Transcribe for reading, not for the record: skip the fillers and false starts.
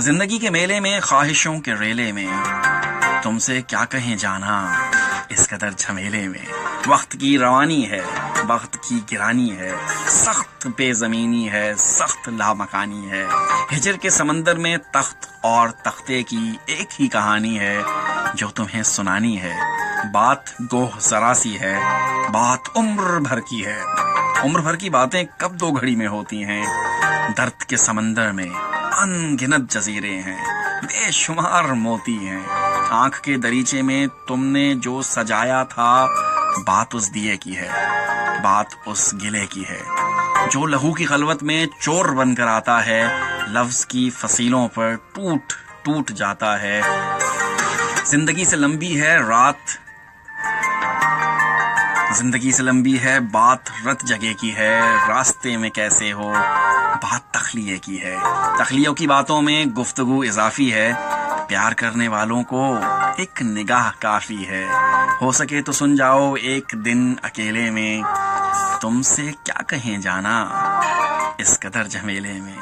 زندگی کے میلے میں، خواہشوں کے ریلے میں، تم سے کیا کہیں جانا اس قدر جھمیلے میں. وقت کی روانی ہے، وقت کی گرانی ہے، سخت بے زمینی ہے، سخت لامکانی ہے. ہجر کے سمندر میں تخت اور تختے کی ایک ہی کہانی ہے جو تمہیں سنانی ہے. بات گوہ ذرا سی ہے، بات عمر بھر کی ہے. عمر بھر کی باتیں کب دو گھڑی میں ہوتی ہیں. درد کے سمندر میں ان گنت جزیرے ہیں، بے شمار موتی ہیں. آنکھ کے دریچے میں تم نے جو سجایا تھا، بات اس دیے کی ہے، بات اس گلے کی ہے جو لہو کی خلوت میں چور بن کر آتا ہے، لفظ کی فصیلوں پر ٹوٹ ٹوٹ جاتا ہے. زندگی سے لمبی ہے رات، زندگی سے لمبی ہے بات، رت جگہ کی ہے. راستے میں کیسے ہو، بات تخلیے کی ہے. تخلیوں کی باتوں میں گفتگو اضافی ہے. پیار کرنے والوں کو ایک نگاہ کافی ہے. ہو سکے تو سن جاؤ ایک دن اکیلے میں، تم سے کیا کہیں جانا اس قدر جھمیلے میں.